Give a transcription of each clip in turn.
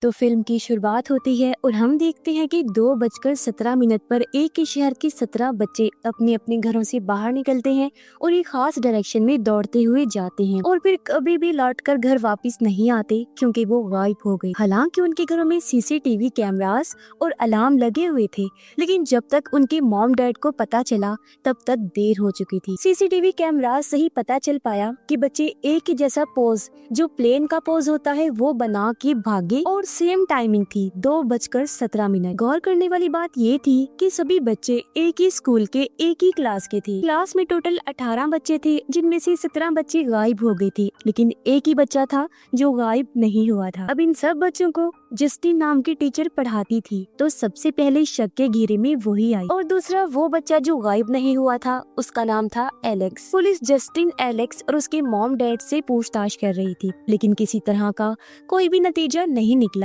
तो फिल्म की शुरुआत होती है और हम देखते हैं कि 2:17 पर एक ही शहर के 17 बच्चे अपने अपने घरों से बाहर निकलते हैं और एक खास डायरेक्शन में दौड़ते हुए जाते हैं और फिर कभी भी लौटकर घर वापस नहीं आते क्योंकि वो गायब हो गए। हालांकि उनके घरों में सीसीटीवी कैमरास और अलार्म लगे हुए थे, लेकिन जब तक उनके मॉम डैड को पता चला तब तक देर हो चुकी थी। सीसीटीवी कैमरास से ही पता चल पाया कि बच्चे एक ही जैसा पोज, जो प्लेन का पोज होता है, वो बना के भागे और सेम टाइमिंग थी 2:17। गौर करने वाली बात ये थी कि सभी बच्चे एक ही स्कूल के एक ही क्लास के थे। क्लास में टोटल 18 बच्चे थे, जिनमें से 17 बच्चे गायब हो गए थे, लेकिन एक ही बच्चा था जो गायब नहीं हुआ था। अब इन सब बच्चों को जस्टिन नाम की टीचर पढ़ाती थी, तो सबसे पहले शक के घेरे में वही आई। और दूसरा वो बच्चा जो गायब नहीं हुआ था, उसका नाम था एलेक्स। पुलिस जस्टिन, एलेक्स और उसके मॉम डैड से पूछताछ कर रही थी, लेकिन किसी तरह का कोई भी नतीजा नहीं निकला।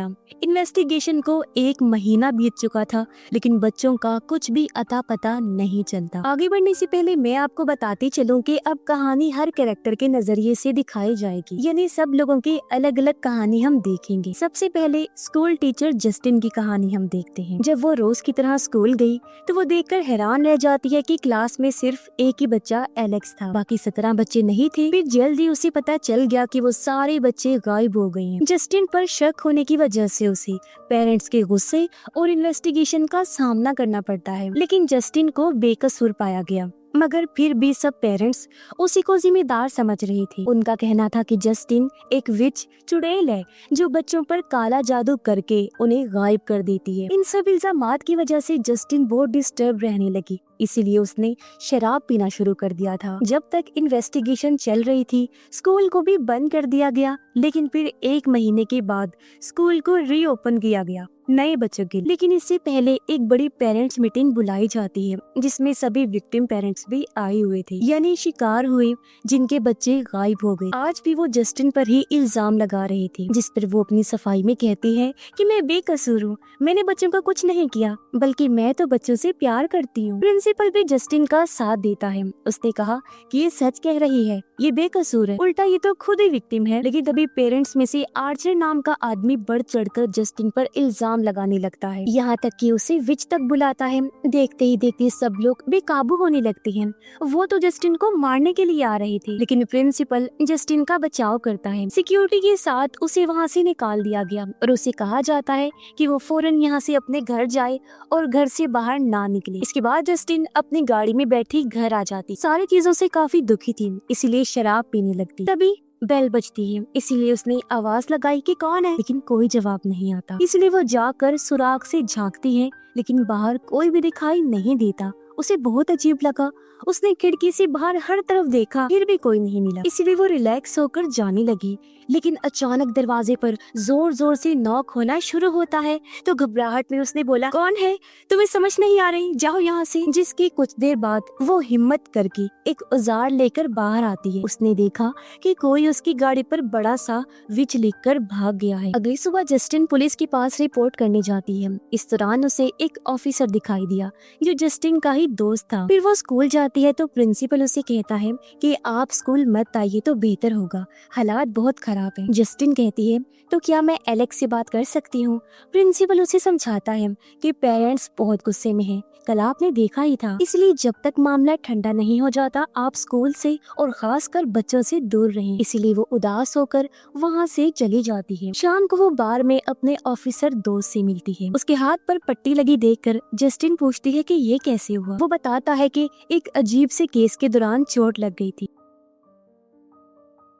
इन्वेस्टिगेशन को 1 महीना बीत चुका था, लेकिन बच्चों का कुछ भी अता पता नहीं चलता। आगे बढ़ने से पहले मैं आपको बताती चलूं कि अब कहानी हर कैरेक्टर के नजरिए से दिखाई जाएगी, यानी सब लोगों की अलग अलग कहानी हम देखेंगे। सबसे पहले स्कूल टीचर जस्टिन की कहानी हम देखते हैं। जब वो रोज की तरह स्कूल गई तो वो देखकर हैरान रह जाती है कि क्लास में सिर्फ एक ही बच्चा एलेक्स था, बाकी 17 बच्चे नहीं थे। फिर जल्दी उसे पता चल गया कि वो सारे बच्चे गायब हो गए हैं। जस्टिन पर शक होने की वजह से उसे पेरेंट्स के गुस्से और इन्वेस्टिगेशन का सामना करना पड़ता है, लेकिन जस्टिन को बेकसूर पाया गया। मगर फिर भी सब पेरेंट्स उसी को जिम्मेदार समझ रही थी। उनका कहना था कि जस्टिन एक विच, चुड़ैल है जो बच्चों पर काला जादू करके उन्हें गायब कर देती है। इन सब इल्जामात की वजह से जस्टिन बहुत डिस्टर्ब रहने लगी, इसीलिए उसने शराब पीना शुरू कर दिया था। जब तक इन्वेस्टिगेशन चल रही थी, स्कूल को भी बंद कर दिया गया, लेकिन फिर 1 महीने के बाद स्कूल को रीओपन किया गया नए बच्चों के लिए। लेकिन इससे पहले एक बड़ी पेरेंट्स मीटिंग बुलाई जाती है, जिसमें सभी विक्टिम पेरेंट्स भी आए हुए थे, यानी शिकार हुए जिनके बच्चे गायब हो गए। आज भी वो जस्टिन पर ही इल्जाम लगा रही थी, जिस पर वो अपनी सफाई में कहती है कि मैं बेकसूर हूँ, मैंने बच्चों का कुछ नहीं किया, बल्कि मैं तो बच्चों से प्यार करती हूँ। प्रिंसिपल भी जस्टिन का साथ देता है। उसने कहा कि ये सच कह रही है, ये बेकसूर है, उल्टा ये तो खुद ही विक्टिम है। लेकिन तभी पेरेंट्स में से आर्चर नाम का आदमी बढ़ चढ़कर जस्टिन पर इल्जाम लगाने लगता है, यहाँ तक कि उसे विच तक बुलाता है। देखते ही देखते सब लोग बेकाबू होने लगते हैं। वो तो जस्टिन को मारने के लिए आ रहे थे, लेकिन प्रिंसिपल जस्टिन का बचाव करता है। सिक्योरिटी के साथ उसे वहाँ से निकाल दिया गया और उसे कहा जाता है कि वो फौरन यहाँ से अपने घर जाए और घर से बाहर ना निकले। इसके बाद जस्टिन अपनी गाड़ी में बैठी घर आ जाती। सारी चीजों से काफी दुखी थी, इसीलिए शराब पीने लगती। तभी बेल बजती है, इसीलिए उसने आवाज लगाई कि कौन है, लेकिन कोई जवाब नहीं आता। इसलिए वो जाकर सुराग से झांकती है, लेकिन बाहर कोई भी दिखाई नहीं देता। उसे बहुत अजीब लगा। उसने खिड़की से बाहर हर तरफ देखा, फिर भी कोई नहीं मिला। इसलिए वो रिलैक्स होकर जाने लगी, लेकिन अचानक दरवाजे पर जोर जोर से नॉक होना शुरू होता है। तो घबराहट में उसने बोला, कौन है, तुम्हें समझ नहीं आ रही, जाओ यहाँ से। जिसकी कुछ देर बाद वो हिम्मत करके एक औजार लेकर बाहर आती है। उसने देखा कि कोई उसकी गाड़ी पर बड़ा सा विच लिखकर भाग गया है। अगली सुबह जस्टिन पुलिस के पास रिपोर्ट करने जाती है। इस दौरान उसे एक ऑफिसर दिखाई दिया जो जस्टिन का ही दोस्त था। फिर वो स्कूल जाती है तो प्रिंसिपल उसे कहता है कि आप स्कूल मत आइए तो बेहतर होगा, हालात बहुत खराब हैं। जस्टिन कहती है, तो क्या मैं एलेक्स से बात कर सकती हूँ? प्रिंसिपल उसे समझाता है कि पेरेंट्स बहुत गुस्से में हैं, कल आपने देखा ही था, इसलिए जब तक मामला ठंडा नहीं हो जाता आप स्कूल से और खासकर बच्चों से दूर रहें। इसीलिए वो उदास होकर वहाँ से चली जाती है। शाम को वो बार में अपने ऑफिसर दोस्त से मिलती है। उसके हाथ पर पट्टी लगी देखकर जस्टिन पूछती है कि ये कैसे हुआ। वो बताता है कि एक अजीब से केस के दौरान चोट लग गई थी।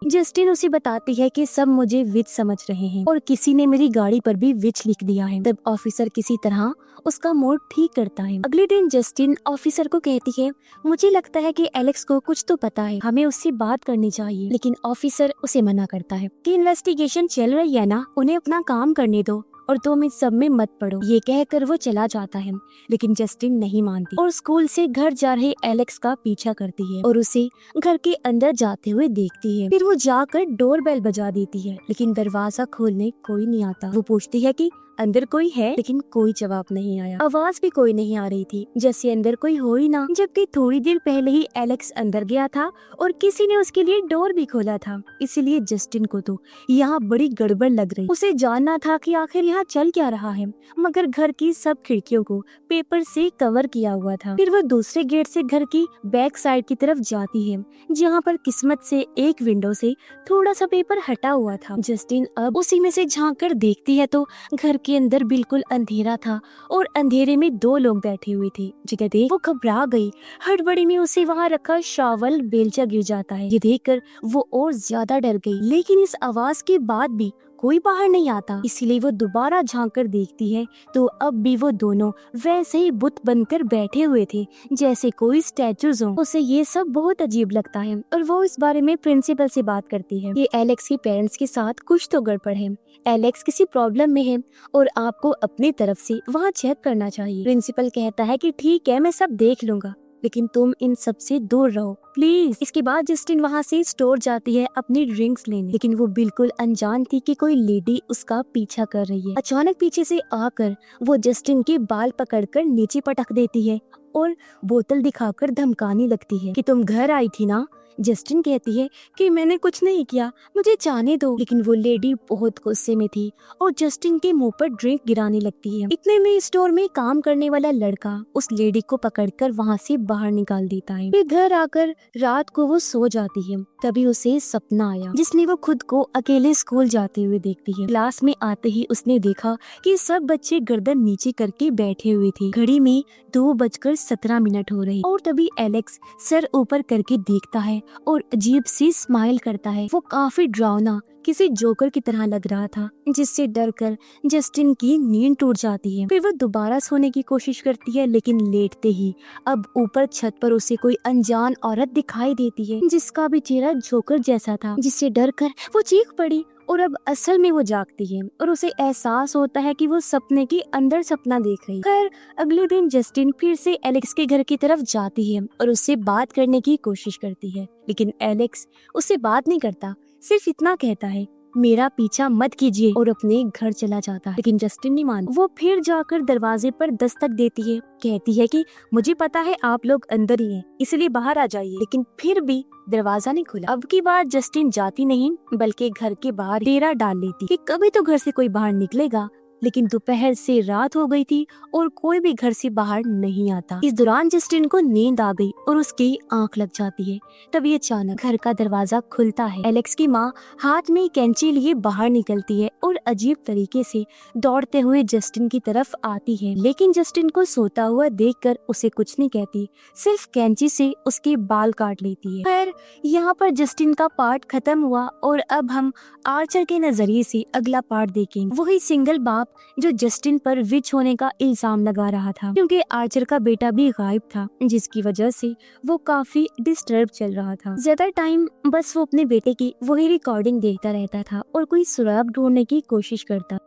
जस्टिन उसे बताती है कि सब मुझे विच समझ रहे हैं और किसी ने मेरी गाड़ी पर भी विच लिख दिया है। तब ऑफिसर किसी तरह उसका मूड ठीक करता है। अगले दिन जस्टिन ऑफिसर को कहती है, मुझे लगता है कि एलेक्स को कुछ तो पता है, हमें उससे बात करनी चाहिए। लेकिन ऑफिसर उसे मना करता है कि इन्वेस्टिगेशन चल रही है ना, उन्हें अपना काम करने दो और तुम इस सब में मत पड़ो। ये कहकर वो चला जाता है, लेकिन जस्टिन नहीं मानती और स्कूल से घर जा रहे एलेक्स का पीछा करती है और उसे घर के अंदर जाते हुए देखती है। फिर वो जाकर डोर बेल बजा देती है, लेकिन दरवाजा खोलने कोई नहीं आता। वो पूछती है कि अंदर कोई है? लेकिन कोई जवाब नहीं आया, आवाज भी कोई नहीं आ रही थी, जैसे अंदर कोई हो ही ना। जबकि थोड़ी देर पहले ही एलेक्स अंदर गया था और किसी ने उसके लिए डोर भी खोला था। इसीलिए जस्टिन को तो यहाँ बड़ी गड़बड़ लग रही। उसे जानना था कि आखिर यहाँ चल क्या रहा है, मगर घर की सब खिड़कियों को पेपर से कवर किया हुआ था। फिर वो दूसरे गेट से घर की बैक साइड की तरफ जाती है, जहाँ पर किस्मत से एक विंडो से थोड़ा सा पेपर हटा हुआ था। जस्टिन अब उसी में से झांक कर देखती है तो घर के अंदर बिल्कुल अंधेरा था और अंधेरे में दो लोग बैठे हुए थे, जिन्हें देख वो घबरा गई। हड़बड़ी में उसे वहाँ रखा शावल बेलचा गिर जाता है। ये देखकर वो और ज्यादा डर गई, लेकिन इस आवाज के बाद भी कोई बाहर नहीं आता। इसीलिए वो दोबारा झांक कर देखती है तो अब भी वो दोनों वैसे ही बुत बनकर बैठे हुए थे, जैसे कोई स्टैचूज हो। उसे ये सब बहुत अजीब लगता है और वो इस बारे में प्रिंसिपल से बात करती है। ये एलेक्स के पेरेंट्स के साथ कुछ तो गड़बड़ है, एलेक्स किसी प्रॉब्लम में है और आपको अपनी तरफ से वहाँ चेक करना चाहिए। प्रिंसिपल कहता है कि ठीक है, मैं सब देख लूंगा, लेकिन तुम इन सब से दूर रहो प्लीज। इसके बाद जस्टिन वहाँ से स्टोर जाती है अपनी ड्रिंक्स लेने, लेकिन वो बिल्कुल अनजान थी कि कोई लेडी उसका पीछा कर रही है। अचानक पीछे से आकर वो जस्टिन के बाल पकड़कर नीचे पटक देती है और बोतल दिखाकर धमकाने लगती है कि तुम घर आई थी ना। जस्टिन कहती है कि मैंने कुछ नहीं किया, मुझे जाने दो। लेकिन वो लेडी बहुत गुस्से में थी और जस्टिन के मुंह पर ड्रिंक गिराने लगती है। इतने में स्टोर में काम करने वाला लड़का उस लेडी को पकड़कर वहाँ से बाहर निकाल देता है। फिर घर आकर रात को वो सो जाती है। तभी उसे सपना आया जिसमें वो खुद को अकेले स्कूल जाते हुए देखती है। क्लास में आते ही उसने देखा कि सब बच्चे गर्दन नीचे करके बैठे हुए थे। घड़ी में 2:17 हो रही और तभी एलेक्स सर ऊपर करके देखता है और अजीब सी स्माइल करता है। वो काफी डरावना किसी जोकर की तरह लग रहा था, जिससे डरकर जस्टिन की नींद टूट जाती है। फिर वो दोबारा सोने की कोशिश करती है, लेकिन लेटते ही अब ऊपर छत पर उसे कोई अनजान औरत दिखाई देती है, जिसका भी चेहरा जोकर जैसा था, जिससे डरकर वो चीख पड़ी। और अब असल में वो जागती है और उसे एहसास होता है कि वो सपने के अंदर सपना देख रही है। खैर अगले दिन जस्टिन फिर से एलेक्स के घर की तरफ जाती है और उससे बात करने की कोशिश करती है, लेकिन एलेक्स उससे बात नहीं करता, सिर्फ इतना कहता है मेरा पीछा मत कीजिए और अपने घर चला जाता है। लेकिन जस्टिन नहीं मानता। वो फिर जाकर दरवाजे पर दस्तक देती है, कहती है कि मुझे पता है आप लोग अंदर ही हैं, इसलिए बाहर आ जाइए। लेकिन फिर भी दरवाजा नहीं खुला। अब की बार जस्टिन जाती नहीं, बल्कि घर के बाहर डेरा डाल लेती कि कभी तो घर से कोई बाहर निकलेगा। लेकिन दोपहर से रात हो गई थी और कोई भी घर से बाहर नहीं आता। इस दौरान जस्टिन को नींद आ गई और उसकी आंख लग जाती है। तभी अचानक घर का दरवाजा खुलता है। एलेक्स की माँ हाथ में कैंची लिए बाहर निकलती है और अजीब तरीके से दौड़ते हुए जस्टिन की तरफ आती है, लेकिन जस्टिन को सोता हुआ देखकर उसे कुछ नहीं कहती, सिर्फ कैंची से उसके बाल काट लेती है। खैर यहाँ पर जस्टिन का पार्ट खत्म हुआ और अब हम आर्चर के नजरिए से अगला पार्ट देखेंगे। वही सिंगल बाप जो जस्टिन पर विच होने का इल्जाम लगा रहा था, क्योंकि आर्चर का बेटा भी गायब था, जिसकी वजह से वो काफी डिस्टर्ब चल रहा था। ज्यादा टाइम बस वो अपने बेटे की वही रिकॉर्डिंग देखता रहता था और कोई सुराग ढूंढने की कोशिश करता,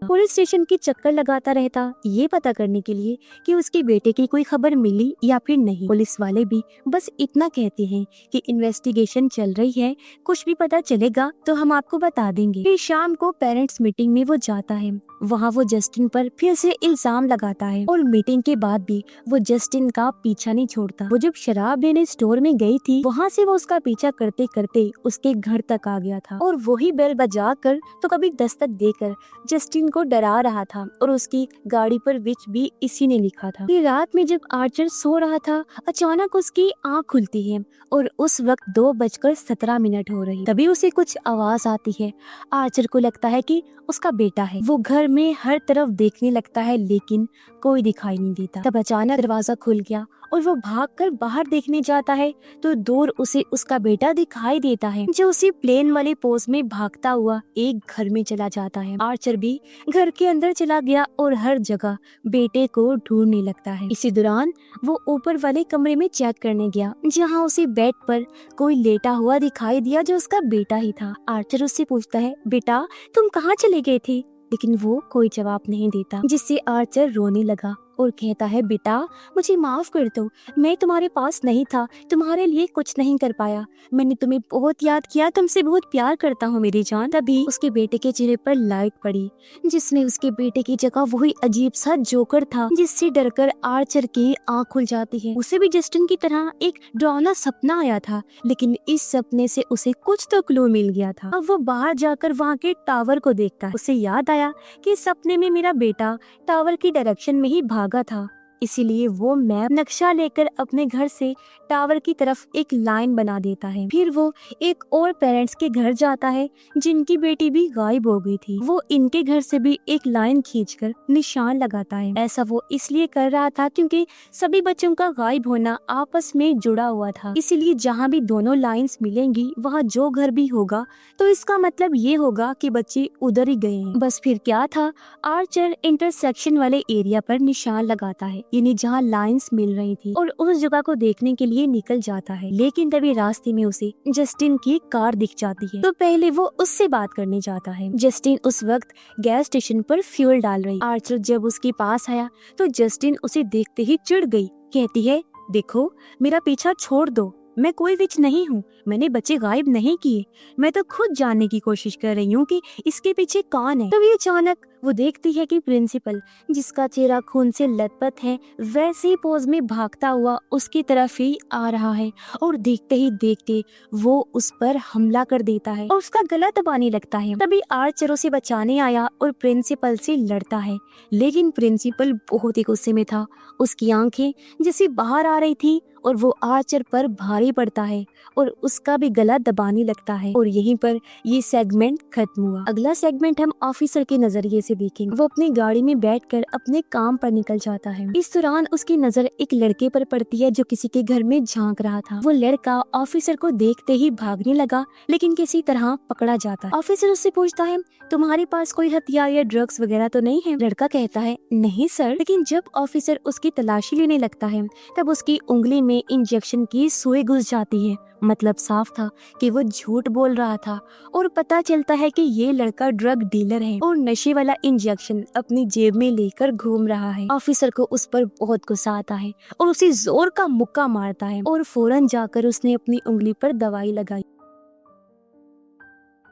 पुलिस स्टेशन की चक्कर लगाता रहता, ये पता करने के लिए कि उसके बेटे की कोई खबर मिली या फिर नहीं। पुलिस वाले भी बस इतना कहते हैं कि इन्वेस्टिगेशन चल रही है, कुछ भी पता चलेगा तो हम आपको बता देंगे। फिर शाम को पेरेंट्स मीटिंग में वो जाता है, वहाँ वो जस्टिन पर फिर से इल्जाम लगाता है और मीटिंग के बाद भी वो जस्टिन का पीछा नहीं छोड़ता। वो जब शराब लेने स्टोर में गई थी, वहाँ से वो उसका पीछा करते करते उसके घर तक आ गया था और वही बेल बजा कर तो कभी दस्तक देकर जस्टिन को डरा रहा था और उसकी गाड़ी पर विच भी इसी ने लिखा था। फिर रात में जब आर्चर सो रहा था, अचानक उसकी आँख खुलती है और उस वक्त 2:17 हो रही। तभी उसे कुछ आवाज आती है। आर्चर को लगता है कि उसका बेटा है। वो घर में हर तरफ देखने लगता है, लेकिन कोई दिखाई नहीं देता। तब अचानक दरवाजा खुल गया और वो भागकर बाहर देखने जाता है तो दूर उसे उसका बेटा दिखाई देता है, जो उसी प्लेन वाले पोज में भागता हुआ एक घर में चला जाता है। आर्चर भी घर के अंदर चला गया और हर जगह बेटे को ढूंढने लगता है। इसी दौरान वो ऊपर वाले कमरे में चेक करने गया, जहाँ उसे बेड पर कोई लेटा हुआ दिखाई दिया, जो उसका बेटा ही था। आर्चर उससे पूछता है, बेटा तुम कहाँ चले गए थे? लेकिन वो कोई जवाब नहीं देता, जिससे आर्चर रोने लगा और कहता है, बेटा मुझे माफ कर दो, मैं तुम्हारे पास नहीं था, तुम्हारे लिए कुछ नहीं कर पाया, मैंने तुम्हें बहुत याद किया, तुमसे बहुत प्यार करता हूँ मेरी जान। तभी उसके बेटे के चेहरे पर लाइट पड़ी, जिसने उसके बेटे की जगह वही अजीब सा जोकर था जिससे डरकर आर्चर की आँख खुल जाती है। उसे भी जस्टिन की तरह एक डरावना सपना आया था, लेकिन इस सपने से उसे कुछ तो क्लू मिल गया था। अब वो बाहर जाकर वहाँ के टावर को देखता है। उसे याद आया कि सपने में मेरा बेटा टावर की डायरेक्शन में ही भागा था, इसीलिए वो मैप नक्शा लेकर अपने घर से टावर की तरफ एक लाइन बना देता है। फिर वो एक और पेरेंट्स के घर जाता है जिनकी बेटी भी गायब हो गई थी। वो इनके घर से भी एक लाइन खींचकर निशान लगाता है। ऐसा वो इसलिए कर रहा था क्योंकि सभी बच्चों का गायब होना आपस में जुड़ा हुआ था, इसीलिए जहाँ भी दोनों लाइंस मिलेंगी वहाँ जो घर भी होगा तो इसका मतलब ये होगा कि बच्चे उधर ही गए हैं। बस फिर क्या था, आर्चर इंटरसेक्शन वाले एरिया पर निशान लगाता है, यानी जहाँ लाइंस मिल रही थी, और उस जगह को देखने के लिए निकल जाता है। लेकिन तभी रास्ते में उसे जस्टिन की कार दिख जाती है, तो पहले वो उससे बात करने जाता है। जस्टिन उस वक्त गैस स्टेशन पर फ्यूल डाल रही। आर्चर जब उसके पास आया तो जस्टिन उसे देखते ही चिढ़ गई। कहती है, देखो मेरा पीछा छोड़ दो, मैं कोई विच नहीं हूँ, मैंने बच्चे गायब नहीं किए, मैं तो खुद जानने की कोशिश कर रही हूँ कि इसके पीछे कौन है। तभी अचानक वो देखती है कि प्रिंसिपल, जिसका चेहरा खून से लथपथ है, वैसे ही पोज में भागता हुआ उसकी तरफ ही आ रहा है, और देखते ही देखते वो उस पर हमला कर देता है और उसका गला दबाने लगता है। तभी आर्चर उसे बचाने आया और प्रिंसिपल से लड़ता है, लेकिन प्रिंसिपल बहुत ही गुस्से में था। उसकी आंखें जैसे बाहर आ रही थी और वो आर्चर पर भारी पड़ता है और उसका भी गला दबाने लगता है, और यहीं पर ये सेगमेंट खत्म हुआ। अगला सेगमेंट हम ऑफिसर के नजरिए से देखेंगे। वो अपनी गाड़ी में बैठकर अपने काम पर निकल जाता है। इस दौरान उसकी नजर एक लड़के पर पड़ती है जो किसी के घर में झांक रहा था। वो लड़का ऑफिसर को देखते ही भागने लगा, लेकिन किसी तरह पकड़ा जाता है। ऑफिसर उससे पूछता है, तुम्हारे पास कोई हथियार या ड्रग्स वगैरह तो नहीं है? लड़का कहता है, नहीं सर। लेकिन जब ऑफिसर उसकी तलाशी लेने लगता है तब उसकी उंगली में इंजेक्शन की सुई घुस जाती है। मतलब साफ था कि वो झूठ बोल रहा था, और पता चलता है कि ये लड़का ड्रग डीलर है और नशे वाला इंजेक्शन अपनी जेब में लेकर घूम रहा है। ऑफिसर को उस पर बहुत गुस्सा आता है और उसे जोर का मुक्का मारता है, और फौरन जाकर उसने अपनी उंगली पर दवाई लगाई।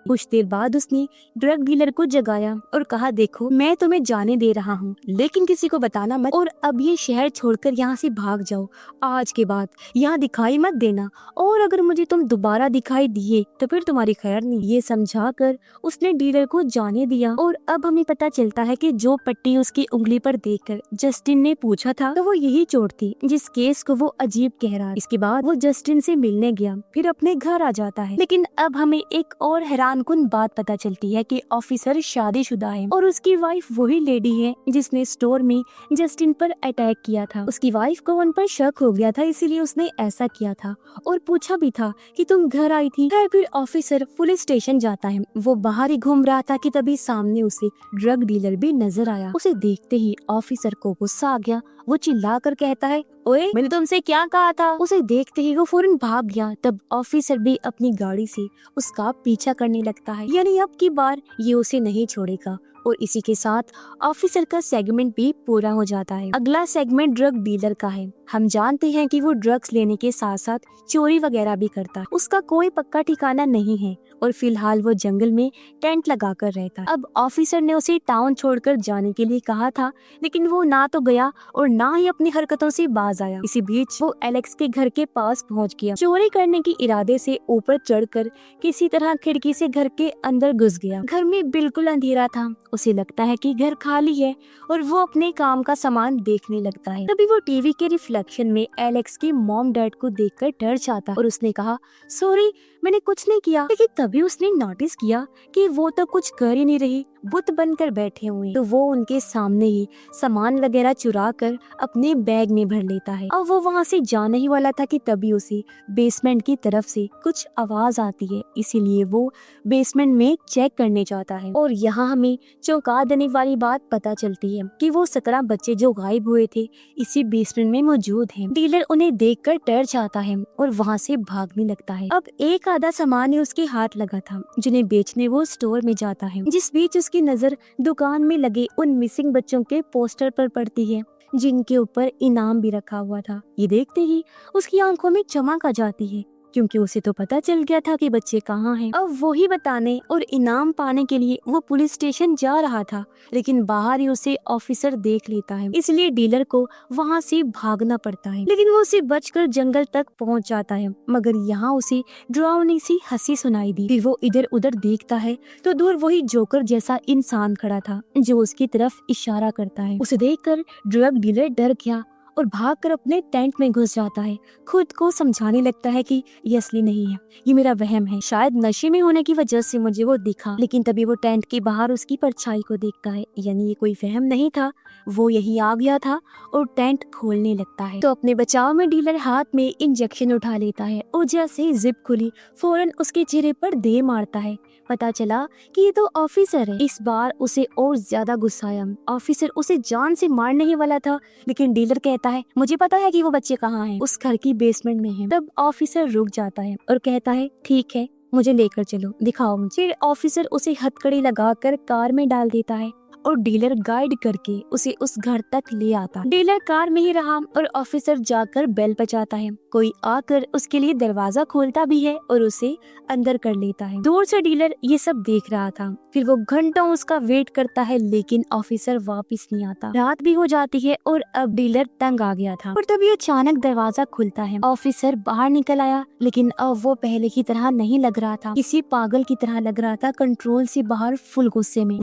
कुछ देर बाद उसने ड्रग डीलर को जगाया और कहा, देखो मैं तुम्हें जाने दे रहा हूँ, लेकिन किसी को बताना मत, और अब ये शहर छोड़कर यहाँ से भाग जाओ। आज के बाद यहाँ दिखाई मत देना, और अगर मुझे तुम दोबारा दिखाई दिए तो फिर तुम्हारी खैर नहीं। ये समझाकर उसने डीलर को जाने दिया। और अब हमें पता चलता है कि जो पट्टी उसकी उंगली पर देखकर जस्टिन ने पूछा था तो वो यही चोट थी जिस केस को वो अजीब कह रहा है। इसके बाद वो जस्टिन से मिलने गया, फिर अपने घर आ जाता है। लेकिन अब हमें एक और हैरानकुन बात पता चलती है कि ऑफिसर शादीशुदा है और उसकी वाइफ वही लेडी है जिसने स्टोर में जस्टिन पर अटैक किया था। उसकी वाइफ को उन पर शक हो गया था, इसीलिए उसने ऐसा किया था और पूछा भी था कि तुम घर आई थी। फिर ऑफिसर पुलिस स्टेशन जाता है। वो बाहर ही घूम रहा था कि तभी सामने उसे ड्रग डीलर भी नजर आया। उसे देखते ही ऑफिसर को गुस्सा आ गया। वो चिल्लाकर कहता है, ओए मैंने तुमसे क्या कहा था? उसे देखते ही वो फौरन भाग गया। तब ऑफिसर भी अपनी गाड़ी से उसका पीछा करने लगता है, यानी अब की बार ये उसे नहीं छोड़ेगा। और इसी के साथ ऑफिसर का सेगमेंट भी पूरा हो जाता है। अगला सेगमेंट ड्रग डीलर का है। हम जानते हैं कि वो ड्रग्स लेने के साथ साथ चोरी वगैरह भी करता है। उसका कोई पक्का ठिकाना नहीं है और फिलहाल वो जंगल में टेंट लगाकर रहता है। अब ऑफिसर ने उसे टाउन छोड़कर जाने के लिए कहा था, लेकिन वो ना तो गया और ना ही अपनी हरकतों से बाज आया। इसी बीच वो एलेक्स के घर के पास पहुंच गया। चोरी करने के इरादे से ऊपर चढ़कर किसी तरह खिड़की से घर के अंदर घुस गया। घर में बिल्कुल अंधेरा था। उसे लगता है कि घर खाली है और वो अपने काम का सामान देखने लगता है। तभी वो टीवी के रिफ्लेक्शन में एलेक्स के मॉम डैड को देखकर डर जाता और उसने कहा, सॉरी मैंने कुछ नहीं किया। लेकिन तभी उसने नोटिस किया कि वो तो कुछ कर ही नहीं रही, बुत बनकर बैठे हुए। तो वो उनके सामने ही सामान वगैरह चुरा कर अपने बैग में भर लेता है। अब वो वहाँ से जाने ही वाला था कि तभी उसे बेसमेंट की तरफ से कुछ आवाज आती है, इसीलिए वो बेसमेंट में चेक करने जाता है। और यहाँ हमें चौंका देने वाली बात पता चलती है कि वो 17 बच्चे जो गायब हुए थे इसी बेसमेंट में मौजूद हैं। डीलर उन्हें देखकर डर जाता है और वहाँ से भागने लगता है। अब एक आधा सामान ही उसके हाथ लगा था जिन्हें बेचने वो स्टोर में जाता है। जिस बीच उसकी नजर दुकान में लगे उन मिसिंग बच्चों के पोस्टर पर पड़ती है जिनके ऊपर इनाम भी रखा हुआ था। ये देखते ही उसकी आंखों में चमक आ जाती है, क्योंकि उसे तो पता चल गया था कि बच्चे कहाँ हैं। अब वही बताने और इनाम पाने के लिए वो पुलिस स्टेशन जा रहा था, लेकिन बाहर ही उसे ऑफिसर देख लेता है, इसलिए डीलर को वहाँ से भागना पड़ता है। लेकिन वो उसे बचकर जंगल तक पहुँच जाता है, मगर यहाँ उसे डरावनी सी हंसी सुनाई दी। फिर वो इधर उधर देखता है तो दूर वही जोकर जैसा इंसान खड़ा था, जो उसकी तरफ इशारा करता है। उसे देखकर ड्रग डीलर डर गया और भागकर अपने टेंट में घुस जाता है। खुद को समझाने लगता है कि ये असली नहीं है, ये मेरा वहम है, शायद नशे में होने की वजह से मुझे वो दिखा। लेकिन तभी वो टेंट के बाहर उसकी परछाई को देखता है, यानी ये कोई वहम नहीं था, वो यही आ गया था और टेंट खोलने लगता है। तो अपने बचाव में डीलर हाथ में इंजेक्शन उठा लेता है और जैसे जिप खुली फौरन उसके चेहरे पर दे मारता है। पता चला कि ये तो ऑफिसर है। इस बार उसे और ज्यादा गुस्सा आया। ऑफिसर उसे जान से मारने ही वाला था, लेकिन डीलर कहता है मुझे पता है कि वो बच्चे कहाँ हैं, उस घर की बेसमेंट में हैं। तब ऑफिसर रुक जाता है और कहता है ठीक है, मुझे लेकर चलो, दिखाओ मुझे। फिर ऑफिसर उसे हथकड़ी लगाकर कार में डाल देता है और डीलर गाइड करके उसे उस घर तक ले आता। डीलर कार में ही रहा और ऑफिसर जाकर बेल बजाता है। कोई आकर उसके लिए दरवाजा खोलता भी है और उसे अंदर कर लेता है। दूर से डीलर ये सब देख रहा था। फिर वो घंटों उसका वेट करता है, लेकिन ऑफिसर वापस नहीं आता। रात भी हो जाती है और अब डीलर तंग आ गया था और तभी अचानक दरवाजा खुलता है। ऑफिसर बाहर निकल आया, लेकिन अब वो पहले की तरह नहीं लग रहा था, किसी पागल की तरह लग रहा था, कंट्रोल से बाहर, फुल गुस्से में।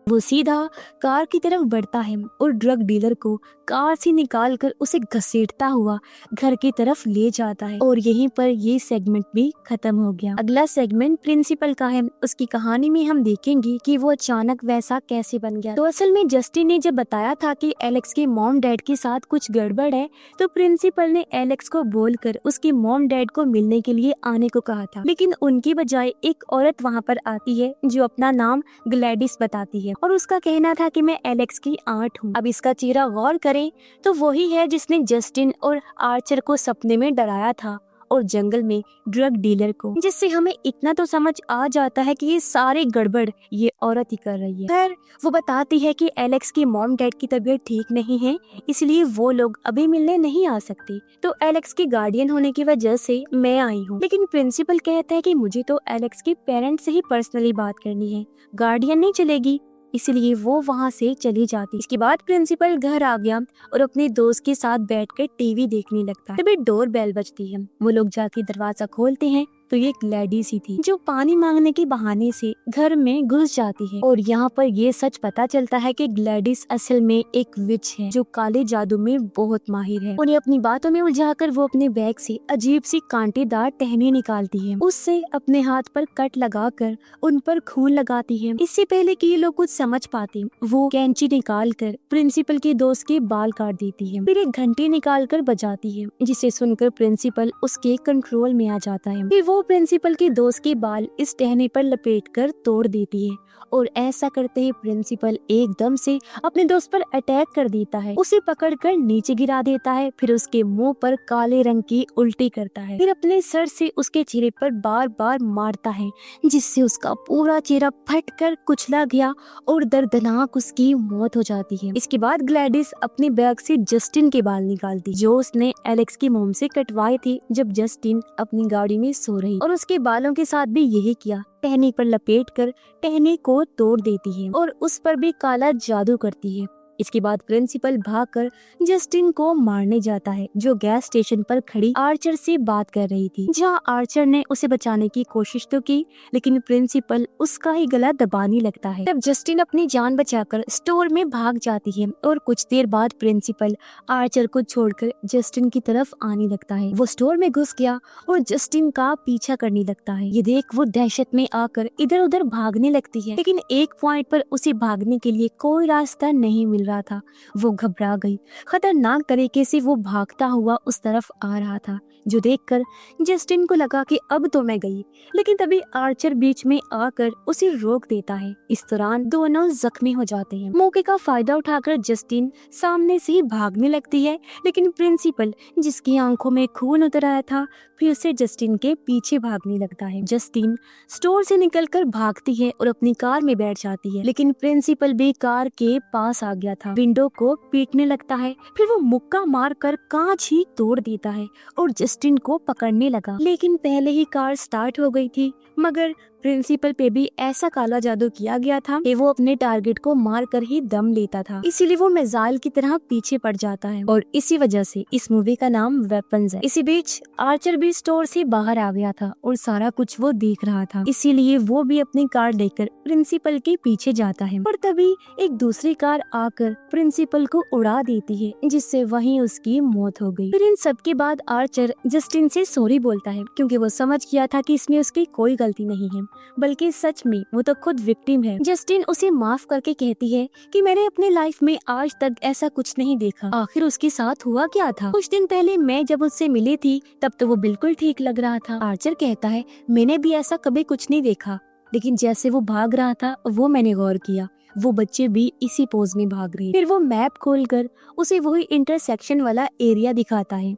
वो सीधा कार की तरफ बढ़ता है और ड्रग डीलर को कार से निकालकर उसे घसीटता हुआ घर की तरफ ले जाता है। और यहीं पर ये सेगमेंट भी खत्म हो गया। अगला सेगमेंट प्रिंसिपल का है। उसकी कहानी में हम देखेंगे कि वो अचानक वैसा कैसे बन गया। तो असल में जस्टिन ने जब बताया था कि एलेक्स के मॉम डैड के साथ कुछ गड़बड़ है, तो प्रिंसिपल ने एलेक्स को बोलकर उसके मॉम डैड को मिलने के लिए आने को कहा था। लेकिन उनकी बजाय एक औरत वहाँ पर आती है जो अपना नाम ग्लैडिस बताती है और उसका कहना था कि मैं एलेक्स की आंट हूँ। अब इसका चेहरा गौर करें तो वही है जिसने जस्टिन और आर्चर को सपने में डराया था और जंगल में ड्रग डीलर को, जिससे हमें इतना तो समझ आ जाता है कि ये सारे गड़बड़ ये औरत ही कर रही है। खैर वो बताती है कि एलेक्स की मॉम डैड की तबीयत ठीक नहीं है, इसलिए वो लोग अभी मिलने नहीं आ सकते, तो एलेक्स की गार्डियन होने की वजह से मैं आई हूँ। लेकिन प्रिंसिपल कहता है कि मुझे तो एलेक्स के पेरेंट्स से ही पर्सनली बात करनी है, गार्डियन नहीं चलेगी, इसलिए वो वहाँ से चली जाती। इसके बाद प्रिंसिपल घर आ गया और अपने दोस्त के साथ बैठकर टीवी देखने लगता है। तभी डोर बेल बजती है। वो लोग जाके दरवाजा खोलते हैं तो ये एक लेडीज ही थी जो पानी मांगने के बहाने से घर में घुस जाती है। और यहाँ पर ये सच पता चलता है कि ग्लैडिस असल में एक विच है जो काले जादू में बहुत माहिर है। उन्हें अपनी बातों में उलझाकर वो अपने बैग से अजीब सी कांटेदार टहनी निकालती है, उससे अपने हाथ पर कट लगाकर उन पर खून लगाती है। इससे पहले कि ये लोग कुछ समझ पाते, वो कैंची निकाल कर प्रिंसिपल के दोस्त के बाल काट देती है। फिर एक घंटी निकाल कर बजाती है, जिसे सुनकर प्रिंसिपल उसके कंट्रोल में आ जाता है। फिर वो प्रिंसिपल के दोस्त के बाल इस टहनी पर लपेटकर तोड़ देती है और ऐसा करते ही प्रिंसिपल एकदम से अपने दोस्त पर अटैक कर देता है, उसे पकड़कर नीचे गिरा देता है। फिर उसके मुंह पर काले रंग की उल्टी करता है, फिर अपने सर से उसके चेहरे पर बार बार मारता है, जिससे उसका पूरा चेहरा फटकर कुचला गया और दर्दनाक उसकी मौत हो जाती है। इसके बाद ग्लैडिस अपने बैग से जस्टिन के बाल निकालती, जो उसने एलेक्स की मोम से कटवाए थे जब जस्टिन अपनी गाड़ी में सो रही, और उसके बालों के साथ भी यही किया। टहनी पर लपेटकर टहनी को तोड़ देती है और उस पर भी काला जादू करती है। इसके बाद प्रिंसिपल भागकर जस्टिन को मारने जाता है, जो गैस स्टेशन पर खड़ी आर्चर से बात कर रही थी, जहां आर्चर ने उसे बचाने की कोशिश तो की, लेकिन प्रिंसिपल उसका ही गला दबाने लगता है। तब जस्टिन अपनी जान बचाकर स्टोर में भाग जाती है और कुछ देर बाद प्रिंसिपल आर्चर को छोड़कर जस्टिन की तरफ आने लगता है। वो स्टोर में घुस गया और जस्टिन का पीछा करने लगता है। ये देख वो दहशत में आकर इधर उधर भागने लगती है, लेकिन एक पॉइंट पर उसे भागने के लिए कोई रास्ता नहीं मिल रहा था। वो घबरा गई। खतरनाक तरीके से वो भागता हुआ उस तरफ आ रहा था, जो देखकर जस्टिन को लगा कि अब तो मैं गई, लेकिन तभी आर्चर बीच में आकर उसे रोक देता है। इस दौरान दोनों जख्मी हो जाते हैं। मौके का फायदा उठाकर जस्टिन सामने से भागने लगती है, लेकिन प्रिंसिपल, जिसकी आंखों में खून उतर आया था, फिर से जस्टिन के पीछे भागने लगता है। जस्टिन स्टोर से निकलकर भागती है और अपनी कार में बैठ जाती है, लेकिन प्रिंसिपल भी कार के पास आ गया था, विंडो को पीटने लगता है, फिर वो मुक्का मारकर कांच ही तोड़ देता है और जस्टिन को पकड़ने लगा। लेकिन पहले ही कार स्टार्ट हो गई थी। मगर प्रिंसिपल पे भी ऐसा काला जादू किया गया था कि वो अपने टारगेट को मार कर ही दम लेता था, इसीलिए वो मिसाइल की तरह पीछे पड़ जाता है और इसी वजह से इस मूवी का नाम वेपन्स है। इसी बीच आर्चर भी स्टोर से बाहर आ गया था और सारा कुछ वो देख रहा था, इसीलिए वो भी अपनी कार लेकर प्रिंसिपल के पीछे जाता है। और तभी एक दूसरी कार आकर प्रिंसिपल को उड़ा देती है, जिससे वहीं उसकी मौत हो गई। फिर इन सब के बाद आर्चर जस्टिन से सॉरी बोलता है, क्योंकि वो समझ गया था कि इसमें उसकी कोई गलती नहीं है, बल्कि सच में वो तो खुद विक्टिम है। जस्टिन उसे माफ करके कहती है कि मैंने अपने लाइफ में आज तक ऐसा कुछ नहीं देखा, आखिर उसके साथ हुआ क्या था। कुछ दिन पहले मैं जब उससे मिली थी तब तो वो बिल्कुल ठीक लग रहा था। आर्चर कहता है मैंने भी ऐसा कभी कुछ नहीं देखा, लेकिन जैसे वो भाग रहा था वो मैंने गौर किया, वो बच्चे भी इसी पोज में भाग रहे। फिर वो मैप खोलकर उसे वही इंटरसेक्शन वाला एरिया दिखाता है।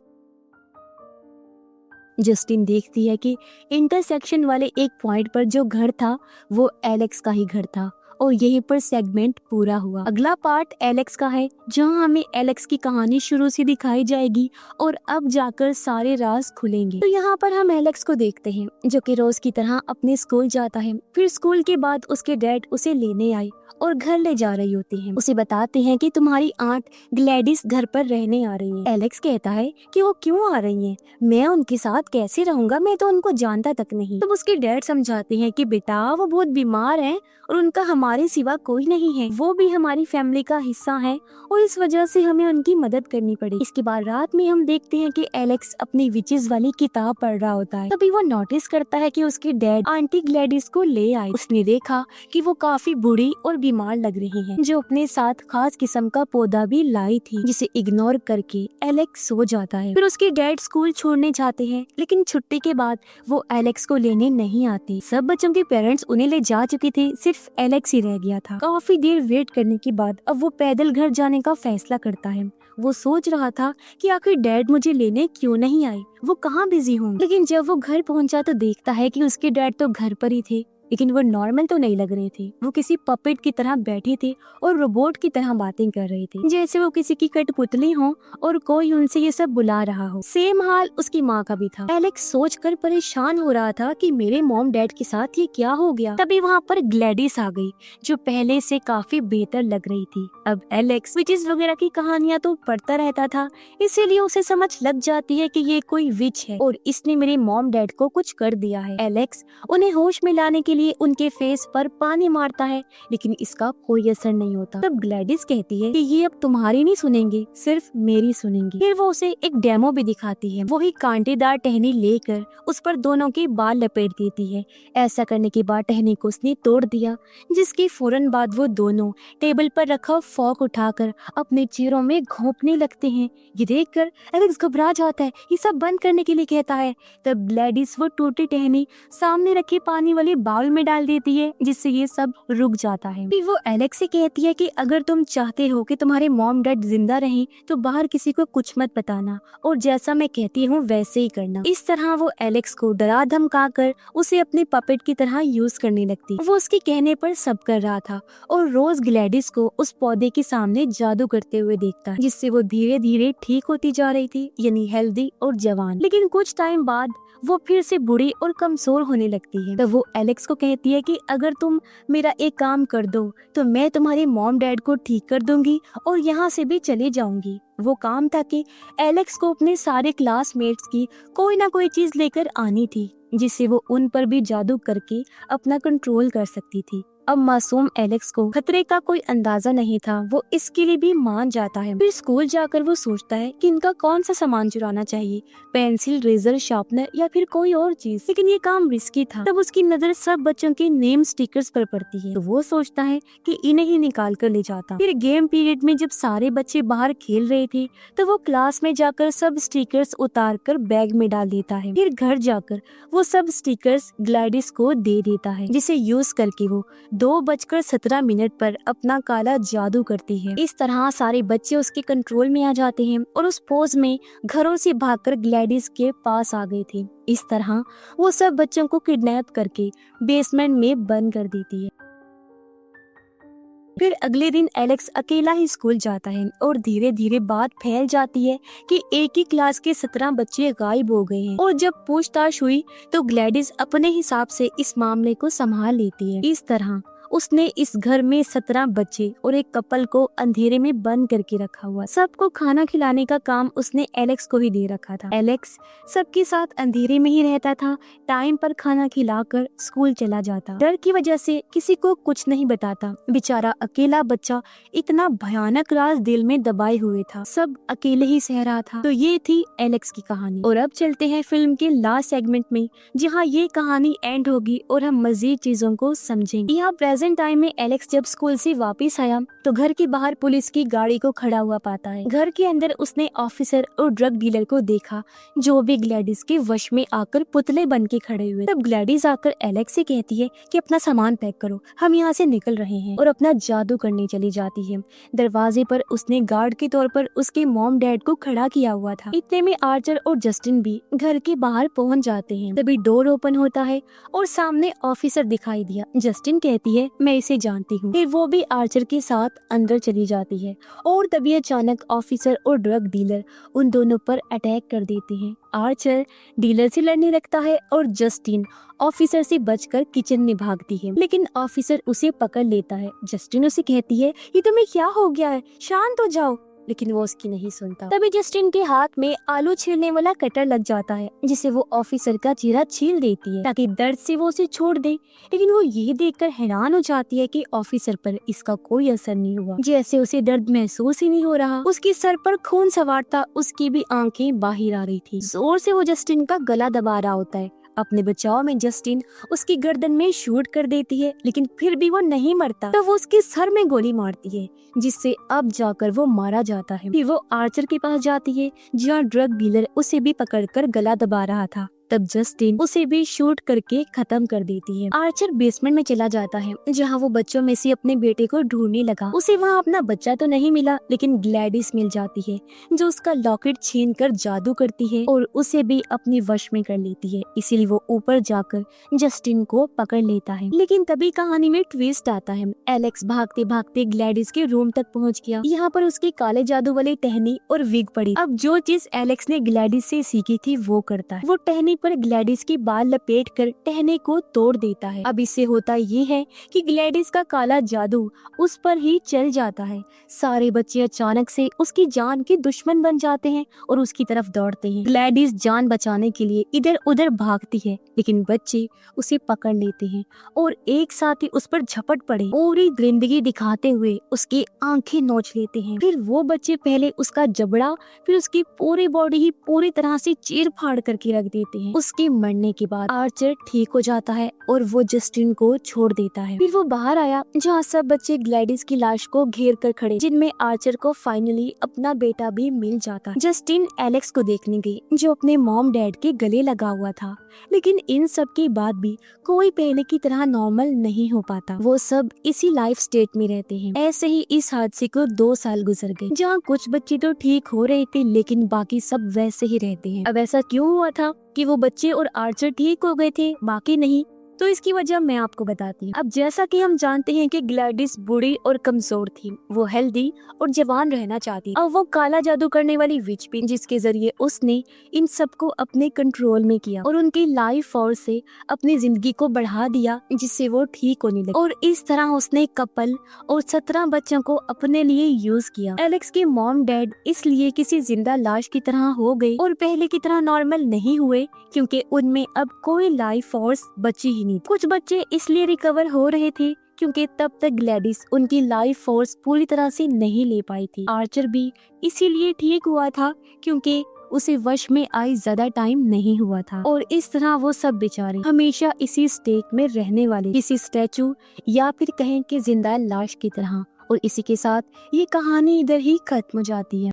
जस्टिन देखती है कि इंटरसेक्शन वाले एक पॉइंट पर जो घर था वो एलेक्स का ही घर था और यहीं पर सेगमेंट पूरा हुआ। अगला पार्ट एलेक्स का है, जहां हमें एलेक्स की कहानी शुरू से दिखाई जाएगी और अब जाकर सारे राज खुलेंगे। तो यहाँ पर हम एलेक्स को देखते हैं, जो कि रोज की तरह अपने स्कूल जाता है। फिर स्कूल के बाद उसके डैड उसे लेने आए और घर ले जा रही होती हैं। उसे बताते हैं कि तुम्हारी आंट ग्लैडिस घर पर रहने आ रही है। एलेक्स कहता है कि वो क्यों आ रही हैं? मैं उनके साथ कैसे रहूंगा, मैं तो उनको जानता तक नहीं। तब उसके डैड समझाते हैं कि बेटा वो बहुत बीमार हैं और उनका हमारे सिवा कोई नहीं है, वो भी हमारी फैमिली का हिस्सा है और इस वजह से हमें उनकी मदद करनी पड़ी। इसके बाद रात में हम देखते हैं कि एलेक्स अपनी विचेस वाली किताब पढ़ रहा होता है। तभी वो नोटिस करता है कि उसके डैड आंटी ग्लैडिस को ले आए। उसने देखा कि वो काफी बूढ़ी और बीमार लग रही हैं, जो अपने साथ खास किस्म का पौधा भी लाई थी, जिसे इग्नोर करके एलेक्स सो जाता है। फिर उसके डैड स्कूल छोड़ने जाते हैं, लेकिन छुट्टी के बाद वो एलेक्स को लेने नहीं आते। सब बच्चों के पेरेंट्स उन्हें ले जा चुके थे, सिर्फ एलेक्स ही रह गया था। काफी देर वेट करने के बाद अब वो पैदल घर जाने का फैसला करता है। वो सोच रहा था कि आखिर डैड मुझे लेने क्यों नहीं आए, वो कहाँ बिजी होंगे। लेकिन जब वो घर पहुंचा तो देखता है कि उसके डैड तो घर पर ही थे, लेकिन वो नॉर्मल तो नहीं लग रहे थे। वो किसी पपेट की तरह बैठे थे और रोबोट की तरह बातें कर रहे थे, जैसे वो किसी की कठपुतली हो और कोई उनसे ये सब बुला रहा हो। सेम हाल उसकी माँ का भी था। एलेक्स सोचकर परेशान हो रहा था कि मेरे मॉम डैड के साथ ये क्या हो गया। तभी वहाँ पर ग्लैडिस आ गई, जो पहले से काफी बेहतर लग रही थी। अब एलेक्स विचेस वगैरह की कहानियां तो पढ़ता रहता था, इसीलिए उसे समझ लग जाती है कि ये कोई विच है और इसने मेरे मॉम डैड को कुछ कर दिया है। एलेक्स उन्हें होश में लाने के लिए उनके फेस पर पानी मारता है, लेकिन इसका कोई असर नहीं होता। तब ग्लैडिस कहती है कि ये अब तुम्हारी नहीं सुनेंगे, सिर्फ मेरी सुनेंगे। फिर वो उसे एक डेमो भी दिखाती है। वही कांटेदार टहनी लेकर उस पर दोनों के बाल लपेट देती है। ऐसा करने के बाद टहनी को उसने तोड़ दिया, जिसके फौरन बाद वो दोनों टेबल पर रखा फॉक उठाकर अपने चेहरों में घोंपने लगते हैं। ये देखकर एलेक्स घबरा जाता है, ये सब बंद करने के लिए कहता है। तब ग्लैडिस वो टूटी टहनी सामने रखे पानी वाले बाउल में डाल देती है, जिससे ये सब रुक जाता है। फिर वो एलेक्स से कहती है कि अगर तुम चाहते हो कि तुम्हारे मॉम डैड जिंदा रहें तो बाहर किसी को कुछ मत बताना और जैसा मैं कहती हूँ वैसे ही करना। इस तरह वो एलेक्स को डरा धमका कर उसे अपने पपेट की तरह यूज करने लगती। वो उसके कहने पर सब कर रहा था और रोज ग्लैडिस को उस पौधे के सामने जादू करते हुए देखता, जिससे वो धीरे धीरे ठीक होती जा रही थी, यानी हेल्दी और जवान। लेकिन कुछ टाइम बाद वो फिर से बुरी और कमजोर होने लगती है। तो वो एलेक्स को कहती है कि अगर तुम मेरा एक काम कर दो तो मैं तुम्हारे मॉम डैड को ठीक कर दूंगी और यहाँ से भी चले जाऊंगी। वो काम था कि एलेक्स को अपने सारे क्लासमेट्स की कोई ना कोई चीज लेकर आनी थी, जिससे वो उन पर भी जादू करके अपना कंट्रोल कर सकती थी। अब मासूम एलेक्स को खतरे का कोई अंदाजा नहीं था, वो इसके लिए भी मान जाता है। फिर स्कूल जाकर वो सोचता है कि इनका कौन सा सामान चुराना चाहिए, पेंसिल, रेजर, शार्पनर या फिर कोई और चीज। लेकिन ये काम रिस्की था। तब उसकी नजर सब बच्चों के नेम स्टिकर्स पर पड़ती है, तो वो सोचता है कि इन्हें ही निकाल कर ले जाता। फिर गेम पीरियड में जब सारे बच्चे बाहर खेल रहे थे तो वो क्लास में जाकर सब स्टिकर्स उतार कर बैग में डाल देता है। फिर घर जाकर वो सब स्टिकर्स ग्लैडिस को दे देता है, जिसे यूज करके वो 2:17 पर अपना काला जादू करती है। इस तरह सारे बच्चे उसके कंट्रोल में आ जाते हैं और उस पोज में घरों से भागकर ग्लैडिस के पास आ गए थे। इस तरह वो सब बच्चों को किडनैप करके बेसमेंट में बंद कर देती है। फिर अगले दिन एलेक्स अकेला ही स्कूल जाता है और धीरे धीरे बात फैल जाती है कि एक ही क्लास के 17 बच्चे गायब हो गए हैं। और जब पूछताछ हुई तो ग्लैडिस अपने हिसाब से इस मामले को संभाल लेती है। इस तरह उसने इस घर में 17 बच्चे और एक कपल को अंधेरे में बंद करके रखा हुआ। सबको खाना खिलाने का काम उसने एलेक्स को ही दे रखा था। एलेक्स सबके साथ अंधेरे में ही रहता था, टाइम पर खाना खिलाकर स्कूल चला जाता। डर की वजह से किसी को कुछ नहीं बताता। बेचारा अकेला बच्चा इतना भयानक राज दिल में दबाए हुए था, सब अकेले ही सह रहा था। तो ये थी एलेक्स की कहानी। और अब चलते हैं फिल्म के लास्ट सेगमेंट में, जहाँ ये कहानी एंड होगी और हम मजीद चीजों को समझेंगे। यहाँ प्रेजेंट टाइम में एलेक्स जब स्कूल से वापस आया तो घर के बाहर पुलिस की गाड़ी को खड़ा हुआ पाता है। घर के अंदर उसने ऑफिसर और ड्रग डीलर को देखा जो भी ग्लैडिस के वश में आकर पुतले बन के खड़े हुए। तब ग्लैडिस आकर एलेक्स से कहती है कि अपना सामान पैक करो, हम यहाँ से निकल रहे हैं, और अपना जादू करने चली जाती है। दरवाजे पर उसने गार्ड के तौर पर उसके मॉम डैड को खड़ा किया हुआ था। इतने में आर्चर और जस्टिन भी घर के बाहर पहुँच जाते हैं। तभी डोर ओपन होता है और सामने ऑफिसर दिखाई दिया। जस्टिन कहती है मैं इसे जानती हूँ। फिर वो भी आर्चर के साथ अंदर चली जाती है और तभी अचानक ऑफिसर और ड्रग डीलर उन दोनों पर अटैक कर देते हैं। आर्चर डीलर से लड़ने लगता है और जस्टिन ऑफिसर से बचकर किचन में भागती है, लेकिन ऑफिसर उसे पकड़ लेता है। जस्टिन उसे कहती है ये तुम्हें क्या हो गया है, शांत हो जाओ, लेकिन वो उसकी नहीं सुनता। तभी जस्टिन के हाथ में आलू छीलने वाला कटर लग जाता है, जिसे वो ऑफिसर का चेहरा छील देती है ताकि दर्द से वो उसे छोड़ दे। लेकिन वो ये देखकर हैरान हो जाती है कि ऑफिसर पर इसका कोई असर नहीं हुआ, जैसे उसे दर्द महसूस ही नहीं हो रहा। उसके सर पर खून सवार था, उसकी भी आंखें बाहर आ रही थी। जोर से वो जस्टिन का गला दबा रहा होता है। अपने बचाव में जस्टिन उसकी गर्दन में शूट कर देती है, लेकिन फिर भी वो नहीं मरता। तो वो उसके सर में गोली मारती है, जिससे अब जाकर वो मारा जाता है। फिर वो आर्चर के पास जाती है, जहाँ ड्रग डीलर उसे भी पकड़कर गला दबा रहा था। तब जस्टिन उसे भी शूट करके खत्म कर देती है। आर्चर बेसमेंट में चला जाता है, जहाँ वो बच्चों में से अपने बेटे को ढूंढने लगा। उसे वहाँ अपना बच्चा तो नहीं मिला, लेकिन ग्लैडिस मिल जाती है, जो उसका लॉकेट छीन कर जादू करती है और उसे भी अपने वश में कर लेती है। इसीलिए वो ऊपर जाकर जस्टिन को पकड़ लेता है। लेकिन तभी कहानी में ट्विस्ट आता है। एलेक्स भागते भागते ग्लैडिस के रूम तक पहुँच गया। यहाँ पर उसकी काले जादू वाली टहनी और विग पड़ी। अब जो चीज एलेक्स ने ग्लैडिस से सीखी थी वो करता है। वो टहनी पर ग्लैडिस की बाल लपेट कर टहने को तोड़ देता है। अब इससे होता ये है कि ग्लैडिस का काला जादू उस पर ही चल जाता है। सारे बच्चे अचानक से उसकी जान के दुश्मन बन जाते हैं और उसकी तरफ दौड़ते हैं। ग्लैडिस जान बचाने के लिए इधर उधर भागती है, लेकिन बच्चे उसे पकड़ लेते हैं और एक साथ ही उस पर झपट पड़े, पूरी जिंदगी दिखाते हुए उसकी आंखें नोच लेते हैं। फिर वो बच्चे पहले उसका जबड़ा, फिर उसकी पूरी बॉडी ही पूरी तरह से चीर फाड़ करके रख देते हैं। उसके मरने के बाद आर्चर ठीक हो जाता है और वो जस्टिन को छोड़ देता है। फिर वो बाहर आया, जहाँ सब बच्चे ग्लैडिस की लाश को घेर कर खड़े, जिनमें आर्चर को फाइनली अपना बेटा भी मिल जाता। जस्टिन एलेक्स को देखने गई, जो अपने मॉम डैड के गले लगा हुआ था। लेकिन इन सब के बाद भी कोई पहले की तरह नॉर्मल नहीं हो पाता। वो सब इसी लाइफ स्टेट में रहते हैं। ऐसे ही इस हादसे को 2 साल गुजर गए, जहाँ कुछ बच्चे तो ठीक हो रहे थे, लेकिन बाकी सब वैसे ही रहते हैं। अब ऐसा क्यों हुआ था कि वो बच्चे और आर्चर ठीक हो गए थे, बाकी नहीं? तो इसकी वजह मैं आपको बताती हूँ। अब जैसा कि हम जानते हैं कि ग्लैडिस बूढ़ी और कमजोर थी, वो हेल्दी और जवान रहना चाहती। अब वो काला जादू करने वाली विच भी, जिसके जरिए उसने इन सबको अपने कंट्रोल में किया और उनकी लाइफ फोर्स से अपनी जिंदगी को बढ़ा दिया, जिससे वो ठीक होने लगी। और इस तरह उसने कपल और 17 बच्चों को अपने लिए यूज किया। एलेक्स के मॉम डैड इसलिए किसी जिंदा लाश की तरह हो गए और पहले की तरह नॉर्मल नहीं हुए, क्योंकि उनमें अब कोई लाइफ फोर्स बची ही नहीं। कुछ बच्चे इसलिए रिकवर हो रहे थे क्योंकि तब तक ग्लैडिस उनकी लाइफ फोर्स पूरी तरह से नहीं ले पाई थी। आर्चर भी इसीलिए ठीक हुआ था क्योंकि उसे वश में आई ज्यादा टाइम नहीं हुआ था। और इस तरह वो सब बेचारे हमेशा इसी स्टेट में रहने वाले, किसी स्टैचू या फिर कहें कि जिंदा लाश की तरह। और इसी के साथ ये कहानी इधर ही खत्म हो जाती है।